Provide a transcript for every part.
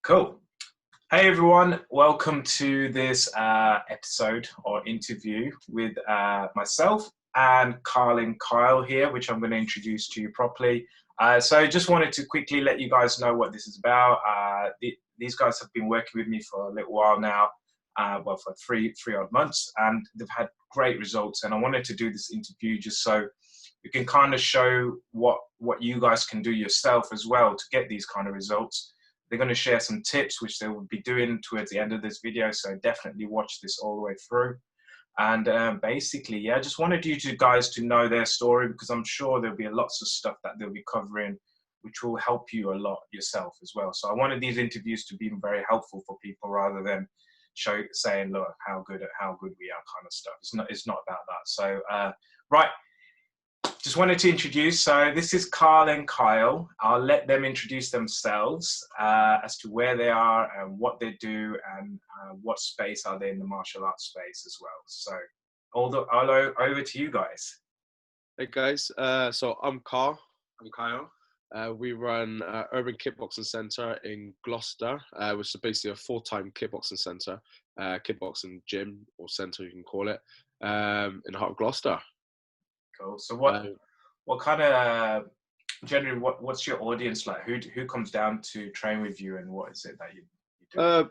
Cool. Hey everyone, welcome to this episode or interview with myself and Carl and Kyle here, which I'm going to introduce to you properly. So just wanted to quickly let you guys know what this is about. These guys have been working with me for a little while now, for three odd months, and they've had great results. And I wanted to do this interview just so we can kind of show what you guys can do yourself as well to get these kind of results. They're going to share some tips, which they will be doing towards the end of this video. So definitely watch this all the way through. And basically, yeah, I just wanted you guys to know their story, because I'm sure there'll be lots of stuff that they'll be covering, which will help you a lot yourself as well. So I wanted these interviews to be very helpful for people rather than saying, look, how good we are kind of stuff. It's not about that. So, right. Just wanted to introduce, so this is Carl and Kyle. I'll let them introduce themselves as to where they are and what they do and what space are they in the martial arts space as well. So over to you guys. Hey guys, so I'm Carl. I'm Kyle. We run Urban Kickboxing Centre in Gloucester, which is basically a full-time kickboxing centre, kickboxing gym or centre you can call it, in the heart of Gloucester. Cool. So what kind of generally what's your audience like? Who comes down to train with you, and what is it that you do?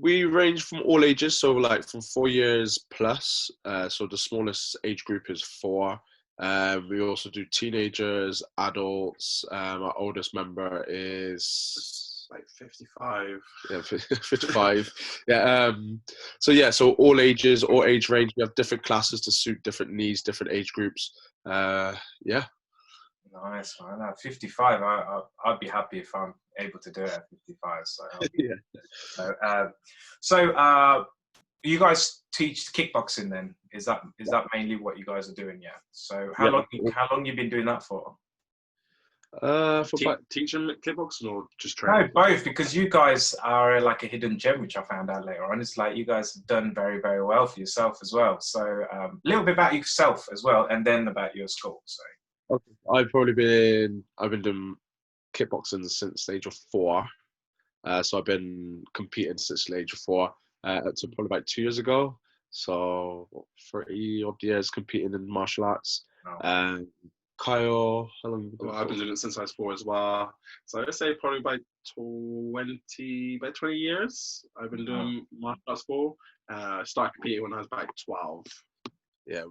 We range from all ages, so like from 4 years plus. So the smallest age group is 4. We also do teenagers, adults. Our oldest member is like 55. Yeah, 55. Yeah. So all ages, all age range. We have different classes to suit different needs, different age groups. Yeah. Nice, man. 55. I'd be happy if I'm able to do it at 55. So yeah. So you guys teach kickboxing then? Is that mainly what you guys are doing? Yeah. So how long you been doing that for? Teaching kickboxing or just training? No, both, because you guys are like a hidden gem, which I found out later on. It's like you guys have done very, very well for yourself as well. So a little bit about yourself as well, and then about your school. So okay. I've been doing kickboxing since the age of 4. So I've been competing since the age of 4 up to probably about 2 years ago. So 30 odd years competing in martial arts. Oh. Kyle, how long? Well, I've been doing it since I was 4 as well. So I'd say probably by 20 years. I've been doing martial arts for. I started competing when I was about 12. Yeah,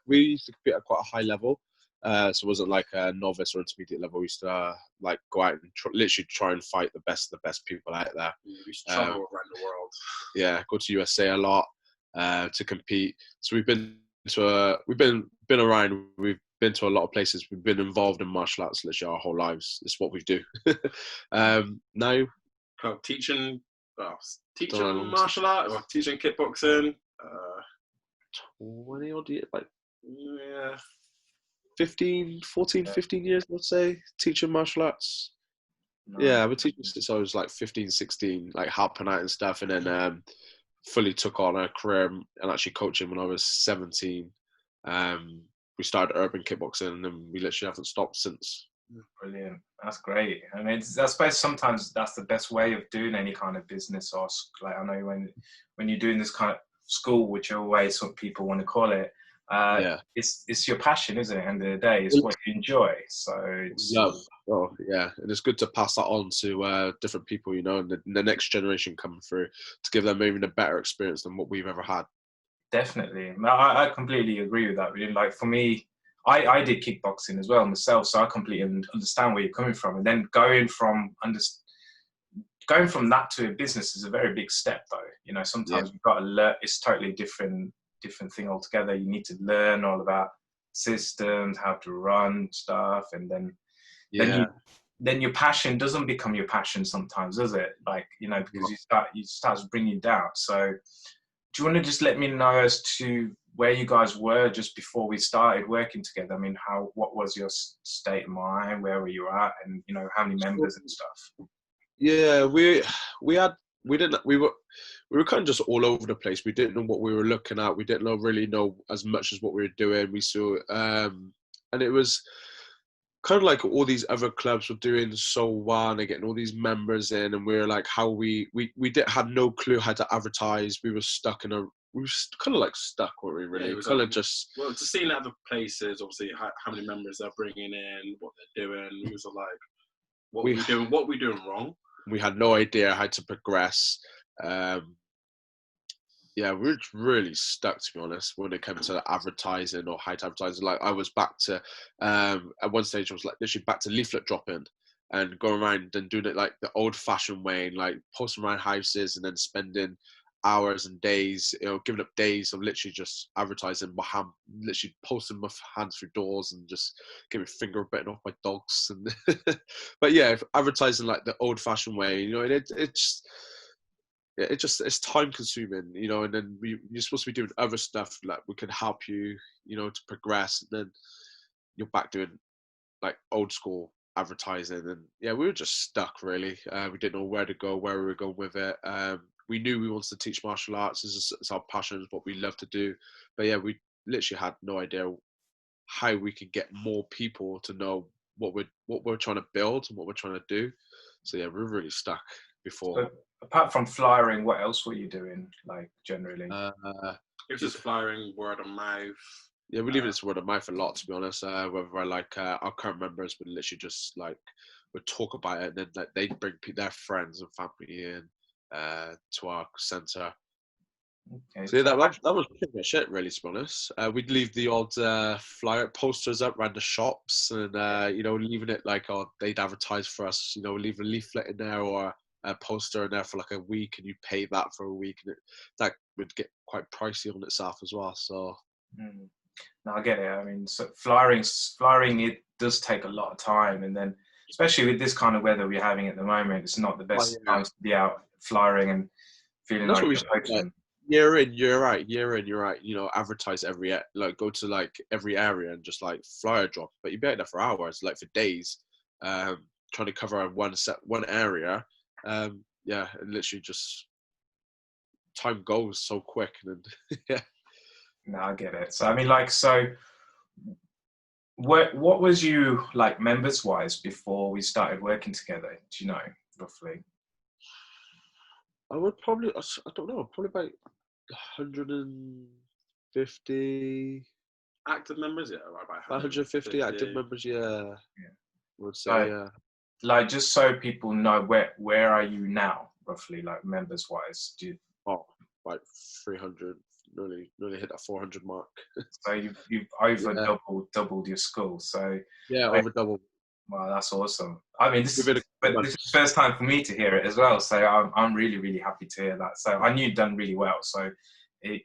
we used to compete at quite a high level. So it wasn't like a novice or intermediate level. We used to like go out and literally try and fight the best people out there. We used to travel around the world. Yeah, go to USA a lot to compete. So we've been around. We've been to a lot of places. We've been involved in martial arts literally our whole lives. It's what we do. Now, teaching martial arts or teaching kickboxing. 20 odd years, like yeah, 15 years, let's say, teaching martial arts. No. Yeah, I've been teaching since I was like 15, 16, like helping out and stuff, and then fully took on a career and actually coaching when I was 17. We started Urban Kickboxing, and then we literally haven't stopped since. Brilliant. That's great. I mean, I suppose sometimes that's the best way of doing any kind of business, or like I know when you're doing this kind of school, whichever way some people want to call it, it's your passion, isn't it? At the end of the day, it's what you enjoy. So it's love. Oh yeah, and it's good to pass that on to different people, you know, and the next generation coming through to give them even a better experience than what we've ever had. Definitely. I completely agree with that. Really, like for me, I did kickboxing as well myself, so I completely understand where you're coming from. And then going from that to a business is a very big step, though. You know, sometimes you've got to learn. It's totally different thing altogether. You need to learn all about systems, how to run stuff, and then your passion doesn't become your passion sometimes, does it? Like, you know, because you start bringing doubt. So do you want to just let me know as to where you guys were just before we started working together? I mean, what was your state of mind? Where were you at? And, you know, how many members and stuff? Yeah, we were kind of just all over the place. We didn't know what we were looking at. We didn't really know as much as what we were doing. We saw, and it was kind of like all these other clubs were doing so well and they're getting all these members in, and we were like, how we had no clue how to advertise. We were stuck in we were kind of like stuck, weren't we, really? Yeah, it was kind like, of just... Well, to see in other places, obviously, how many members they're bringing in, what they're doing, we was like, what we doing wrong? We had no idea how to progress. Yeah, we were really stuck, to be honest, when it came to advertising or how to advertise. Like, I was back to, at one stage, I was like literally back to leaflet dropping and going around and doing it like the old-fashioned way, and like posting around houses and then spending hours and days, giving up days of literally just advertising my hand, literally posting my hands through doors and just getting my finger bitten off my dogs. And but yeah, advertising like the old-fashioned way, and it's time consuming, and then you're supposed to be doing other stuff like we can help you, to progress. And then you're back doing like old school advertising, and yeah, we were just stuck really. We didn't know where to go, where we were going with it. We knew we wanted to teach martial arts. It's our passion, it's what we love to do. But yeah, we literally had no idea how we could get more people to know what we're trying to build and what we're trying to do. So yeah, we're really stuck before. So, apart from flyering, what else were you doing, like, generally? It was just flyering, word of mouth. Yeah, we leave it as word of mouth a lot, to be honest. Whether our current members would literally just would talk about it, and then like they'd bring their friends and family in to our centre. Okay. So yeah, that was pretty much it, really, to be honest. We'd leave the odd flyer posters up around the shops, and leaving it like, they'd advertise for us. Leave a leaflet in there or a poster in there for like a week, and you pay that for a week, and that would get quite pricey on itself as well. So. No, I get it. I mean, so flyering, it does take a lot of time, and then especially with this kind of weather we're having at the moment, it's not the best times to be out flying and feeling like you're coaching. Year in, year out. Advertise go to like every area and just like flyer drop. But you'd be out there for hours, like for days, trying to cover one area. And literally just time goes so quick, and yeah. No, I get it. So I mean, what was you like members wise before we started working together? Do you know roughly? I would probably, I don't know, probably about 150 active members. Yeah, right, about 150 active members. Yeah. I would say, yeah. Like, just so people know, where are you now roughly, like members wise? Like 300. Nearly hit that 400 mark. So you've over doubled your school. So yeah, over double. Wow, that's awesome. I mean, this is the first time for me to hear it as well. So I'm really, really happy to hear that. So I knew you'd done really well. So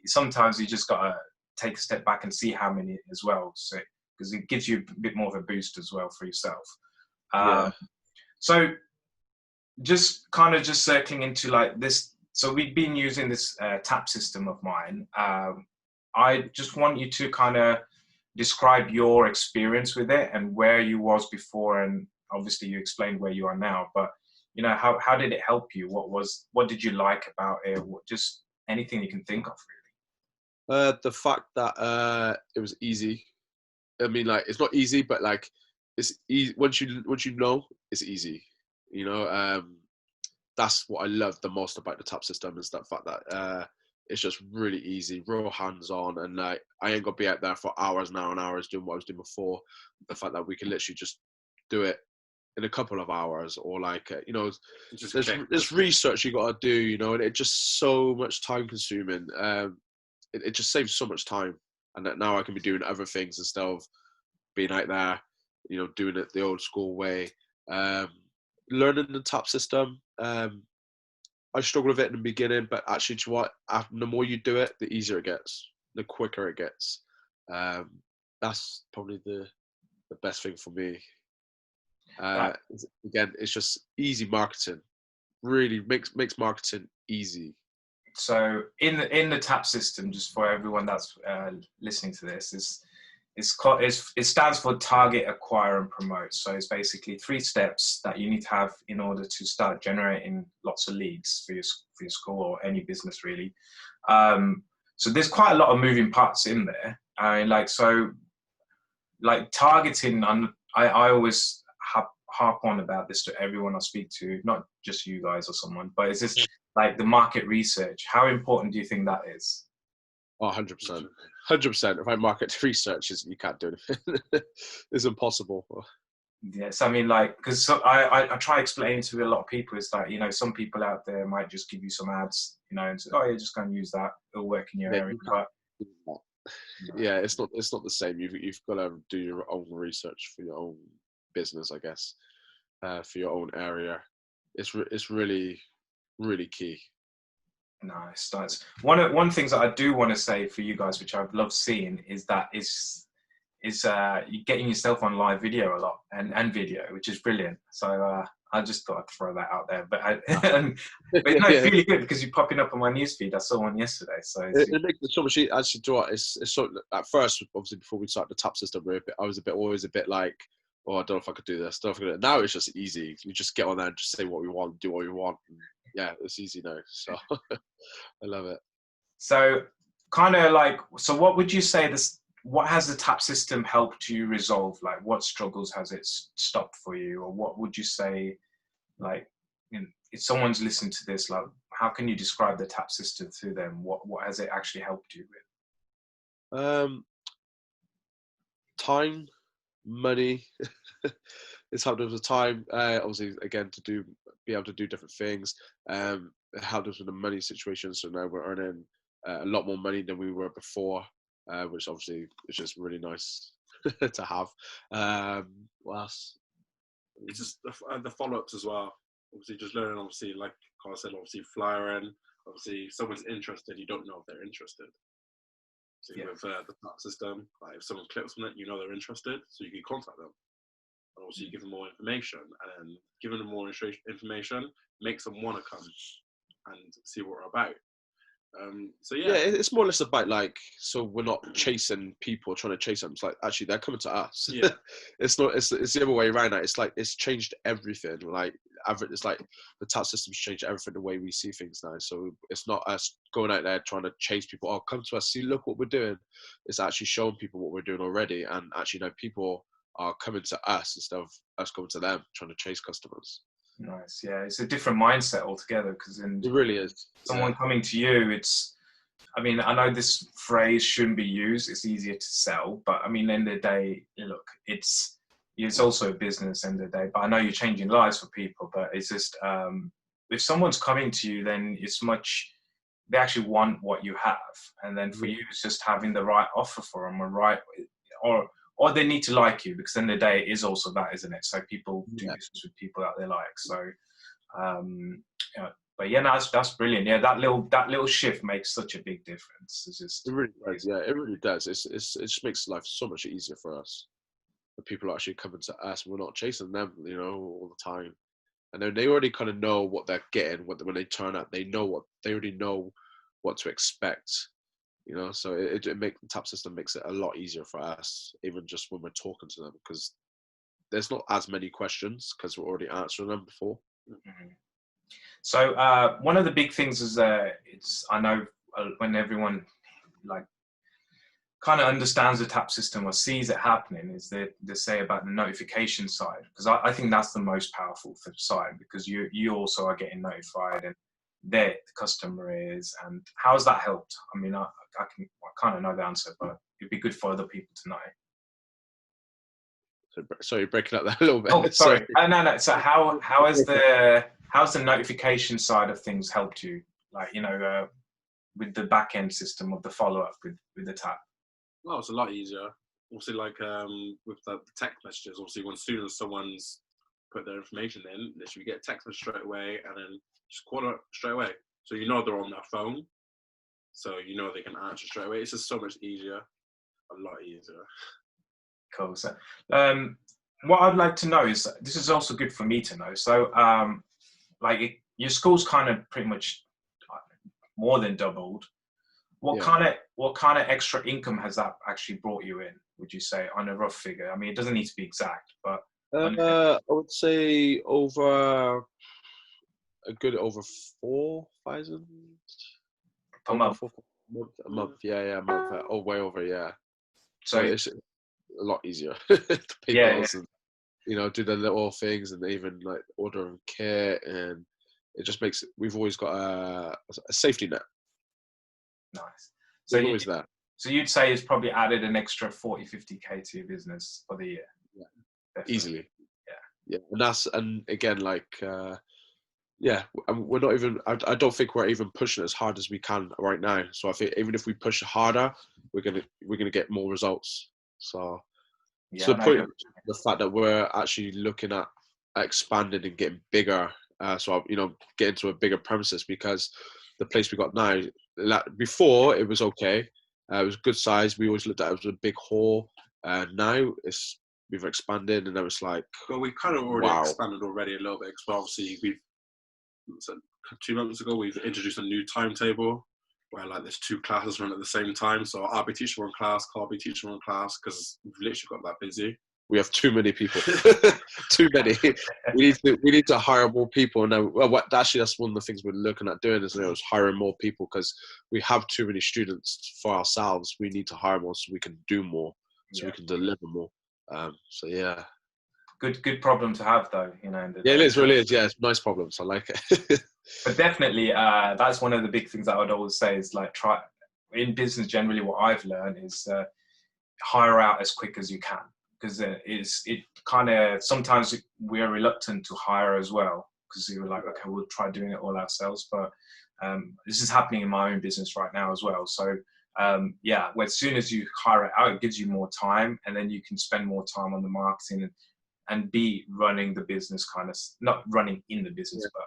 sometimes you just gotta take a step back and see how many as well. So because it gives you a bit more of a boost as well for yourself. So just circling into like this. So we've been using this tap system of mine. I just want you to kind of describe your experience with it and where you was before, and obviously you explained where you are now. But how did it help you? What did you like about it? Just anything you can think of, really. The fact that it was easy. I mean, like, it's not easy, but like it's easy once you know it's easy. That's what I love the most about the tap system, is that fact that it's just really easy, real hands-on, and like I ain't gonna be out there for hours and hours doing what I was doing before. The fact that we can literally just do it in a couple of hours, or like there's research you got to do, and it's just so much time consuming. It just saves so much time, and that now I can be doing other things instead of being out there, doing it the old school way. Learning the tap system, I struggled with it in the beginning, but actually, the more you do it, the easier it gets, the quicker it gets. That's probably the best thing for me. Again, it's just easy marketing. Really makes marketing easy. So in the tap system, just for everyone that's listening to this, it stands for target, acquire, and promote. So it's basically 3 steps that you need to have in order to start generating lots of leads for your school or any business really. So there's quite a lot of moving parts in there. Like targeting, I always harp on about this to everyone I speak to, not just you guys or someone, but it's just like the market research. How important do you think that is? Oh, 100%. 100%. If I market research, you can't do it. It's impossible. Yes, I mean, like, because I try explaining to a lot of people, it's like, some people out there might just give you some ads, and say, oh, you're just going to use that, it'll work in your Yeah, area. But yeah, it's not the same. You've got to do your own research for your own business, I guess, for your own area. It's really, really key. Nice. That's one things that I do want to say for you guys, which I've loved seeing, is that you're getting yourself on live video a lot and video, which is brilliant. So I just thought I'd throw that out there. But it's really good because you're popping up on my newsfeed. I saw one yesterday. So it makes it so much easier. Actually, it's so at first, obviously, before we started the tap system, I was always a bit like, oh, I don't know if I could do this. Don't know if I could do it. Now it's just easy. You just get on there and just say what we want, do what we want. And yeah, it's easy now. So I love it. So kind of like, so what would you say what has the tap system helped you resolve? Like, what struggles has it stopped for you? Or what would you say, like, if someone's listened to this, like, how can you describe the tap system to them? What has it actually helped you with? Time, money. It's helped us with time. Obviously, again, be able to do different things. It helped us with the money situation. So now we're earning a lot more money than we were before, which obviously is just really nice to have. What else? It's just the follow-ups as well. Obviously, just learning. Obviously, like Carl said, obviously flyering. Obviously, if someone's interested, you don't know if they're interested. So with the tap system, like if someone clicks on it, you know they're interested, so you can contact them. And also, you give them more information, and then giving them more information makes them want to come and see what we're about. So yeah, it's more or less about like, so we're not chasing people, trying to chase them. It's like actually they're coming to us. Yeah. It's the other way around. It's like it's changed everything. Like it's like the tap system's changed everything the way we see things now. So it's not us going out there trying to chase people. Oh, come to us, see, look what we're doing. It's actually showing people what we're doing already, and actually now people are coming to us instead of us going to them trying to chase customers. Nice. Yeah, it's a different mindset altogether, because it really is. Someone coming to you, I mean, I know this phrase shouldn't be used, it's easier to sell, but I mean, at the end of the day, look, it's also a business end of the day, but I know you're changing lives for people, but it's just, if someone's coming to you, then they actually want what you have. And then for you, it's just having the right offer for them, or they need to like you, because at the end of the day, it is also that, isn't it? So people do business with people that they like. So, but yeah, no, that's brilliant. Yeah, that little shift makes such a big difference. It really does. Yeah, it really does. It just makes life so much easier for us. The people are actually coming to us. We're not chasing them, all the time. And then they already kind of know what they're getting. When they turn up, they already know what to expect. So the tap system makes it a lot easier for us, even just when we're talking to them, because there's not as many questions because we're already answering them before. Mm-hmm. So one of the big things is I know when everyone like kind of understands the tap system or sees it happening, is they say about the notification side, because I think that's the most powerful side, because you also are getting notified and there the customer is. And how's that helped? I mean, I kind of know the answer, but it'd be good for other people to know. So you're breaking up that a little bit. Oh, sorry. No. So how's the notification side of things helped you? Like, with the back end system of the follow up with the tap. Well, it's a lot easier. Also, like with the text messages, obviously, as soon as someone's put their information in, they should get a text message straight away, and then just call it straight away. So they're on their phone, so they can answer straight away. It's just so much easier, a lot easier. Cool. So, what I'd like to know is, this is also good for me to know. So, your school's kind of pretty much more than doubled. What kind of extra income has that actually brought you in? Would you say, on a rough figure? I mean, it doesn't need to be exact, but I would say over 4,000 a month. A month, yeah, a month. Oh, way over, yeah. So it's a lot easier to pay bills. you know, do the little things, and even like ordering kit, and it just makes we've always got a safety net. Nice. So There's always that. So you'd say it's probably added an extra 40, 50K to your business for the year? Yeah. Definitely. Easily. Yeah. Yeah. And again, like, we're not even, I don't think we're even pushing as hard as we can right now. So I think even if we push harder, we're gonna get more results. So Yeah, to the point, the fact that we're actually looking at expanding and getting bigger, so you know, get into a bigger premises, because the place we got now, before it was okay, it was good size. We always looked at it as a big hall. Now we've expanded, and I was like, well, we've kind of already expanded already a little bit, because obviously so 2 months ago we've introduced a new timetable where like there's 2 classes run at the same time. So I'll be teaching one class, Carl be teaching one class, because we've literally got that busy. We have too many people. Too many. We need to hire more people. Now, actually, that's one of the things we're looking at doing, is hiring more people, because we have too many students for ourselves. We need to hire more so we can do more, so we can deliver more. So yeah. Good problem to have, though. You know. Yeah, it is. Really is. Yeah, it's nice problems. I like it. But definitely, that's one of the big things that I would always say is like try in business. Generally, what I've learned is hire out as quick as you can, because it kind of sometimes we're reluctant to hire as well, because we're like, okay, we'll try doing it all ourselves. But this is happening in my own business right now as well. So yeah, well, as soon as you hire it out, it gives you more time, and then you can spend more time on the marketing and be running the business, kind of not running in the business, but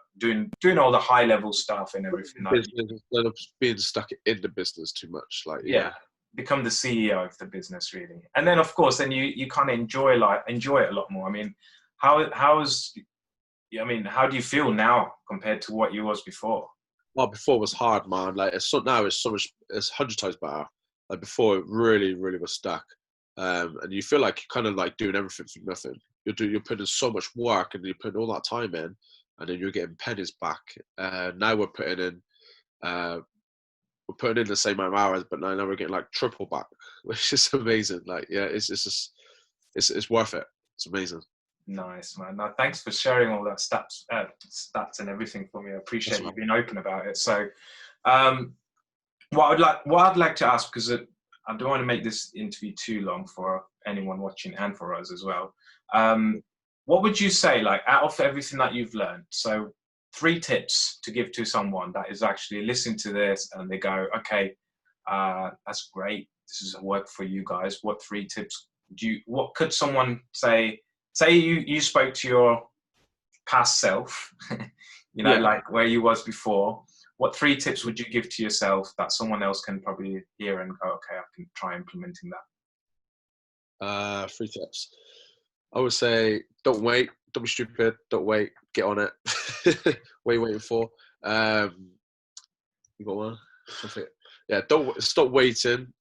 doing all the high level stuff and everything. Instead of being stuck in the business too much, like become the CEO of the business, really. And then of course, then you kind of enjoy it a lot more. I mean, how do you feel now compared to what you was before? Well, before it was hard, man. Like now it's so much, it's 100 times better. Like before, it really, really was stuck. And you feel like you're kind of like doing everything for nothing. You're putting in so much work, and you're putting all that time in, and then you're getting pennies back. Now we're putting in the same amount of hours, but now we're getting like triple back, which is amazing. Like, yeah, it's just it's worth it. It's amazing. Nice, man. No, thanks for sharing all that stats and everything for me. I appreciate you being open about it. So, what I'd like to ask, because I don't want to make this interview too long for anyone watching and for us as well. What would you say, like, out of everything that you've learned? So 3 tips to give to someone that is actually listening to this and they go, okay, that's great. This is a work for you guys. What 3 tips what could someone say? Say you spoke to your past self, like where you was before. What 3 tips would you give to yourself that someone else can probably hear and go, okay, I can try implementing that? 3 tips. I would say, don't wait. Don't be stupid. Don't wait. Get on it. What are you waiting for? You got one? Yeah, don't stop waiting.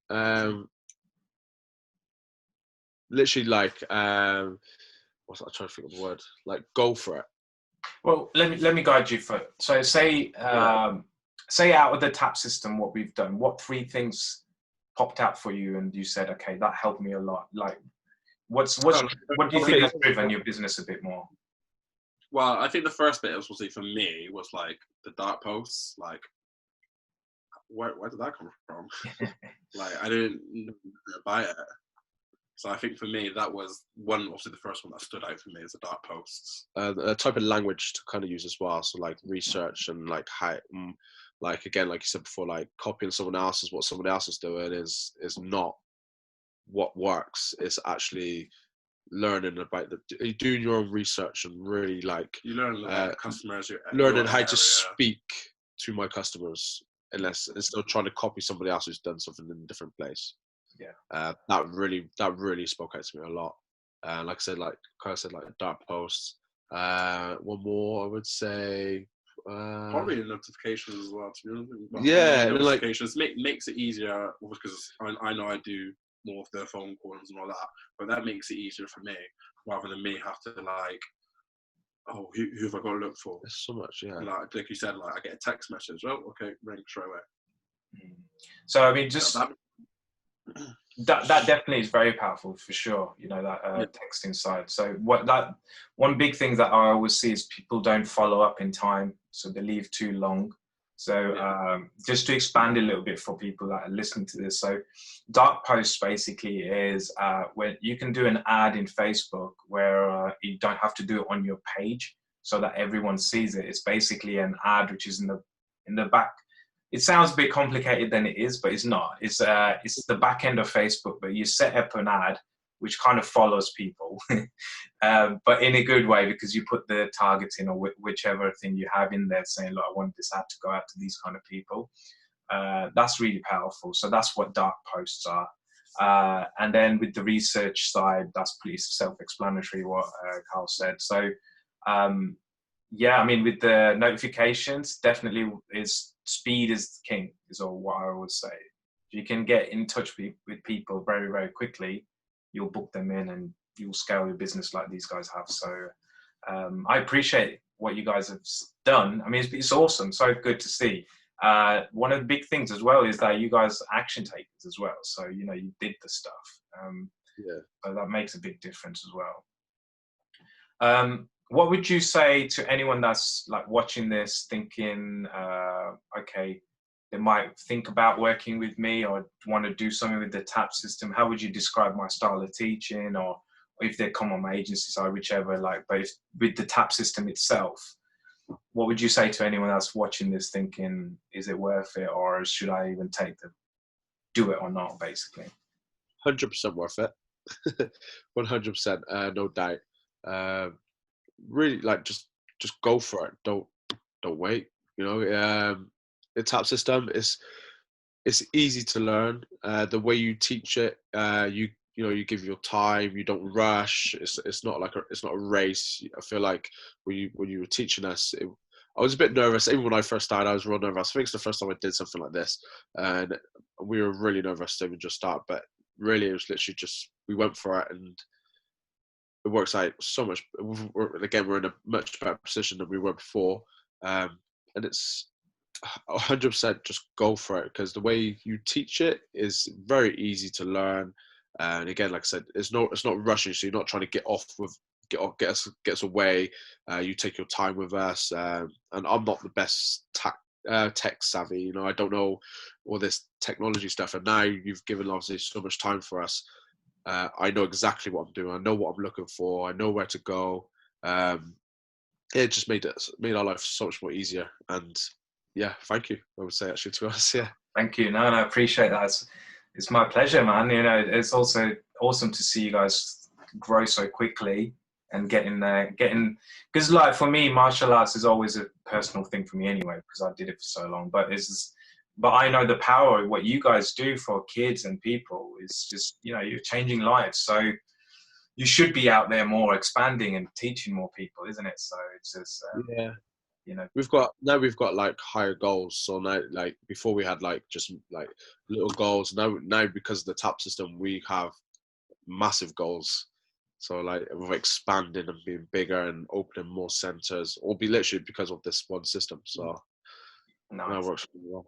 Literally, like, I'm trying to think of the word. Like, go for it. Well, let me guide you for it. So say out of the tap system, what we've done, what 3 things popped out for you, and you said, okay, that helped me a lot. Like, what do you think has driven your business a bit more? Well, I think the first bit obviously for me was like the dark posts. Like, where did that come from? Like, I didn't buy it. So I think for me, that was obviously the first one that stood out for me is the dark posts. A type of language to kind of use as well. So like research and like how, like again, like you said before, like copying someone else's, what someone else is doing is not what works. It's actually learning about doing your own research and really like you learn about customers, learning how to speak to my customers, instead of trying to copy somebody else who's done something in a different place. Yeah, that really spoke out to me a lot. Like I said, like Kyle said, like dark posts. One more, I would say. Probably notifications as well. To be honest, yeah, notifications makes it easier because I know I do more of the phone calls and all that, but that makes it easier for me rather than me have to like, oh, who have I got to look for? There's so much, yeah. Like you said, like I get a text message. Oh, okay, ring straight away. So I mean, just That definitely is very powerful for sure. You know, that texting side. So one big thing that I always see is people don't follow up in time, so they leave too long. So just to expand a little bit for people that are listening to this, so dark posts basically is when you can do an ad in Facebook where you don't have to do it on your page so that everyone sees it. It's basically an ad which is in the back. It sounds a bit complicated than it is, but it's not. It's the back end of Facebook, but you set up an ad which kind of follows people, but in a good way, because you put the targeting or whichever thing you have in there saying, look, I want this ad to go out to these kind of people. That's really powerful. So that's what dark posts are. And then with the research side, that's pretty self-explanatory what Carl said. So yeah, I mean, with the notifications, definitely speed is king, is all what I would say. If you can get in touch with people very, very quickly, you'll book them in and you'll scale your business like these guys have. So I appreciate what you guys have done. I mean, it's awesome. So good to see. One of the big things as well is that you guys are action takers as well. So, you know, you did the stuff. So that makes a big difference as well. What would you say to anyone that's like watching this thinking, okay, they might think about working with me or want to do something with the TAP system? How would you describe my style of teaching, or if they come on my agency side, whichever, but if, with the TAP system itself, what would you say to anyone that's watching this thinking, is it worth it, or should I even do it or not, basically? 100% worth it. 100%, no doubt. Really, like, just go for it. Don't wait. You know, the TAP system is, it's easy to learn. The way you teach it, you know, you give your time. You don't rush. It's not like it's not a race. I feel like when you were teaching us, I was a bit nervous. Even when I first started, I was real nervous. I think it's the first time I did something like this, and we were really nervous to even just start. But really, it was literally just, we went for it, and it works out so much. Again, we're in a much better position than we were before, and it's 100% just go for it, because the way you teach it is very easy to learn. And again, like I said, it's not rushing, so you're not trying to get us away. You take your time with us, and I'm not the best tech savvy. You know, I don't know all this technology stuff, and now you've given obviously so much time for us. I know exactly what I'm doing. I know what I'm looking for. I know where to go. It just made our life so much more easier. And yeah, thank you, I would say, actually, to us. Yeah. Thank you. No, I appreciate that. It's my pleasure, man. You know, it's also awesome to see you guys grow so quickly and because like for me, martial arts is always a personal thing for me anyway, because I did it for so long. But I know the power of what you guys do for kids and people is just, you know, you're changing lives. So you should be out there more, expanding and teaching more people, isn't it? So it's just, yeah. You know, we've got like higher goals. So now, like before we had like just like little goals. Now because of the TAP system, we have massive goals. So like we're expanding and being bigger and opening more centers, all be literally because of this one system. So that works really well.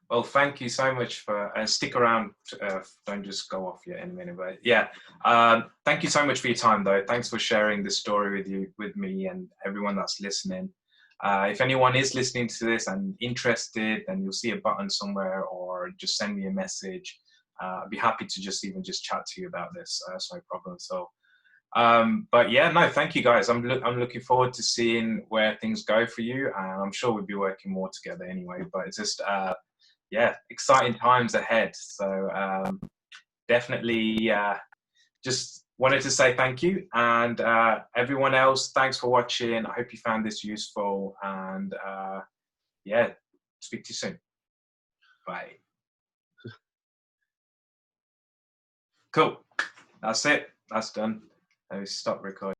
Well, thank you so much for stick around. Don't just go off yet in a minute, but yeah. Thank you so much for your time, though. Thanks for sharing this story with me and everyone that's listening. If anyone is listening to this and interested, then you'll see a button somewhere, or just send me a message. I'd be happy to just chat to you about this. It's no problem. So, but yeah, no, thank you guys. I'm looking forward to seeing where things go for you, and I'm sure we'll be working more together anyway. But it's just yeah, exciting times ahead. So definitely just wanted to say thank you. And everyone else, thanks for watching. I hope you found this useful. And yeah, speak to you soon. Bye. Cool. That's it. That's done. Let me stop recording.